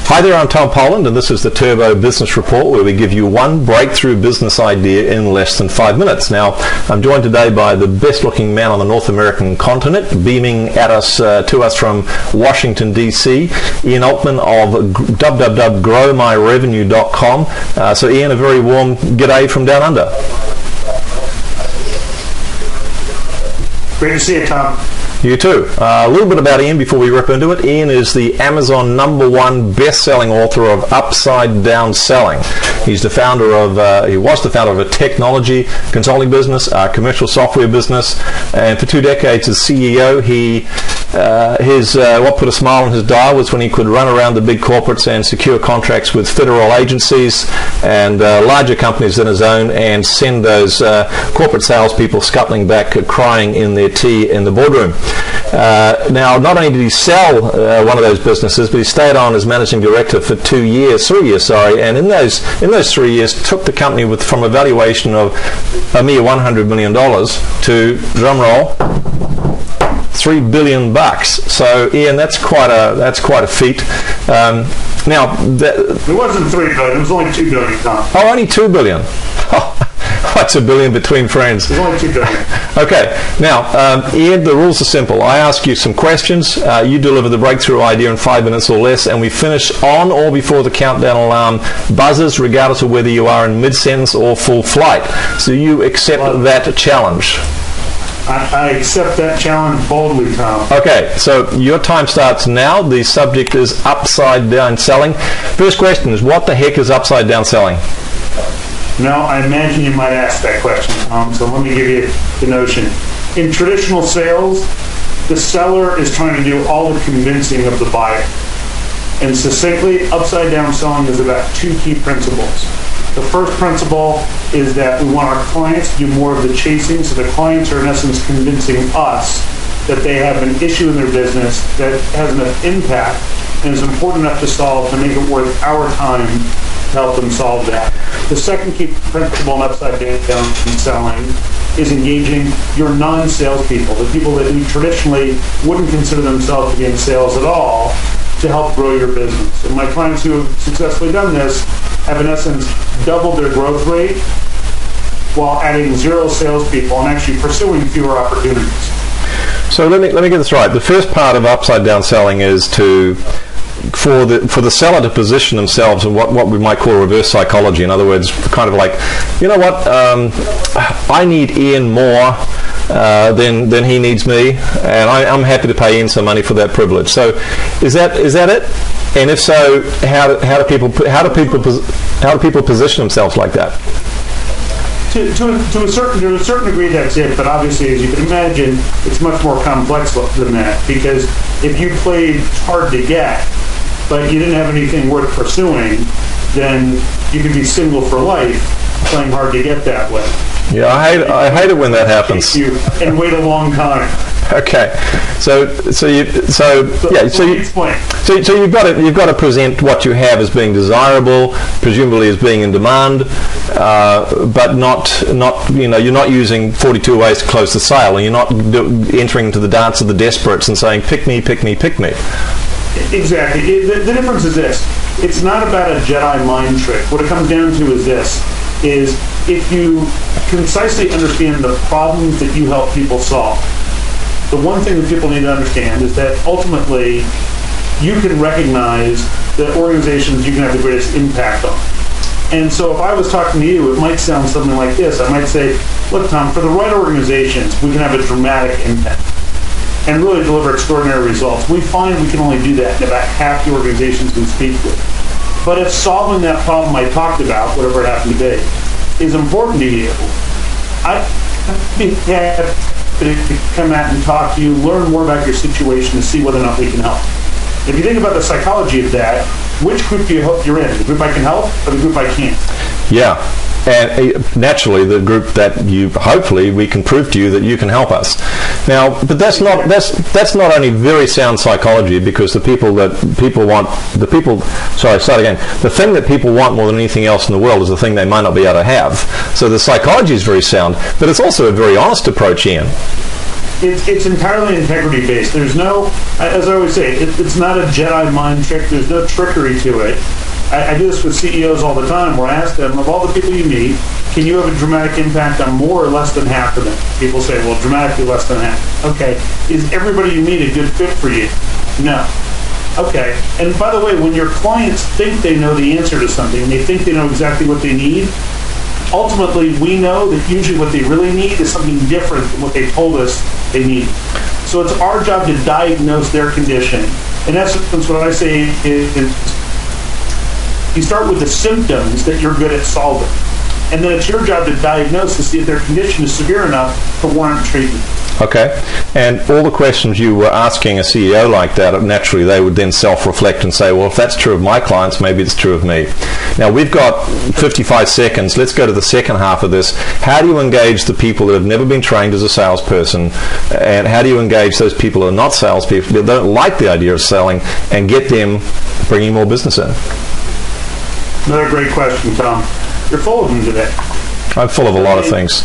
Hi there, I'm Tom Poland, and this is the Turbo Business Report, where we give you one breakthrough business idea in less than 5 minutes. Now, I'm joined today by the best-looking man on the North American continent, beaming at us to us from Washington, D.C., Ian Altman of www.growmyrevenue.com. So, Ian, a very warm g'day from down under. Great to see you, Tom. You too. A little bit about Ian before we rip into it. Ian is the Amazon #1 best-selling author of Upside Down Selling. He was the founder of a technology consulting business, a commercial software business, and for 2 decades as CEO, what put a smile on his dial was when he could run around the big corporates and secure contracts with federal agencies and larger companies than his own, and send those corporate salespeople scuttling back, crying in their tea in the boardroom. Now, not only did he sell one of those businesses, but he stayed on as managing director for 3 years, and in those 3 years took the company from a valuation of a mere $100 million to, drumroll, $3 billion. So, Ian, that's quite a feat. Now, it wasn't $3 billion; it was only $2 billion, Tom. Oh, only $2 billion. That's $1 billion between friends. It's only $2 billion. Okay. Now, Ian, the rules are simple. I ask you some questions. You deliver the breakthrough idea in 5 minutes or less, and we finish on or before the countdown alarm buzzes, regardless of whether you are in mid-sentence or full flight. So you accept that challenge? I accept that challenge boldly, Tom. Okay, so your time starts now. The subject is upside down selling. First question is, what the heck is upside down selling? Now, I imagine you might ask that question, Tom, so let me give you the notion. In traditional sales, the seller is trying to do all the convincing of the buyer. And succinctly, upside down selling is about 2 key principles. The first principle is that we want our clients to do more of the chasing, so the clients are in essence convincing us that they have an issue in their business that has enough impact and is important enough to solve to make it worth our time to help them solve that. The second key principle in upside down selling is engaging your non-salespeople, the people that we traditionally wouldn't consider themselves to be in sales at all, to help grow your business. And my clients who have successfully done this have in essence doubled their growth rate while adding 0 salespeople and actually pursuing fewer opportunities. So let me get this right. The first part of upside down selling is for the seller to position themselves in what we might call reverse psychology. In other words, kind of like, you know what, I need Ian more than he needs me, and I'm happy to pay Ian some money for that privilege. So, is that it? And if so, how do people position themselves like that? To a certain degree, that's it. But obviously, as you can imagine, it's much more complex than that. Because if you played hard to get, but you didn't have anything worth pursuing, then you could be single for life, playing hard to get that way. Yeah, I hate it when that happens. And wait a long time. Okay, so you've got to present what you have as being desirable, presumably as being in demand, but not you're not using 42 ways to close the sale, and you're not entering into the dance of the desperates and saying pick me, pick me, pick me. Exactly. The difference is this: it's not about a Jedi mind trick. What it comes down to is this: is if you concisely understand the problems that you help people solve. The one thing that people need to understand is that ultimately you can recognize the organizations you can have the greatest impact on. And so if I was talking to you, it might sound something like this. I might say, look, Tom, for the right organizations, we can have a dramatic impact and really deliver extraordinary results. We find we can only do that in about half the organizations we speak with. But if solving that problem I talked about, whatever it happened to be, is important to you, I think to come out and talk to you, learn more about your situation to see whether or not we can help. If you think about the psychology of that, which group do you hope you're in? The group I can help or the group I can't? Yeah. And naturally, the group that hopefully we can prove to you that you can help us. Now, but that's not only very sound psychology, because the thing that people want more than anything else in the world is the thing they might not be able to have. So the psychology is very sound, but it's also a very honest approach, Ian. It's entirely integrity based. There's no, as I always say, it's not a Jedi mind trick. There's no trickery to it. I do this with CEOs all the time, where I ask them, of all the people you meet, can you have a dramatic impact on more or less than half of them? People say, well, dramatically less than half. Okay. Is everybody you meet a good fit for you? No. Okay. And by the way, when your clients think they know the answer to something, and they think they know exactly what they need, ultimately, we know that usually what they really need is something different than what they told us they need. So it's our job to diagnose their condition. In essence, what I say is you start with the symptoms that you're good at solving. And then it's your job to diagnose to see if their condition is severe enough to warrant treatment. Okay. And all the questions you were asking a CEO like that, naturally they would then self-reflect and say, well, if that's true of my clients, maybe it's true of me. Now, we've got 55 seconds. Let's go to the second half of this. How do you engage the people that have never been trained as a salesperson? And how do you engage those people who are not salespeople, that don't like the idea of selling, and get them bringing more business in? Another great question, Tom. You're full of them today. I'm full of a lot of things.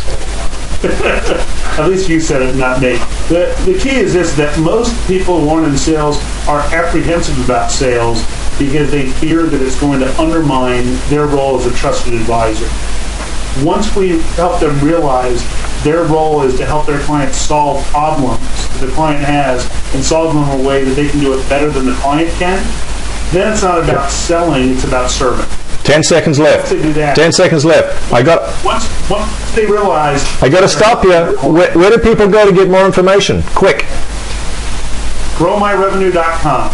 At least you said it, not me. The key is this, that most people who aren't in sales are apprehensive about sales because they fear that it's going to undermine their role as a trusted advisor. Once we help them realize their role is to help their clients solve problems that the client has and solve them in a way that they can do it better than the client can, then it's not about selling, it's about serving. 10 seconds left. Once they do that, 10 seconds left. Once they realize... I got to stop you. Where do people go to get more information? Quick. GrowMyRevenue.com.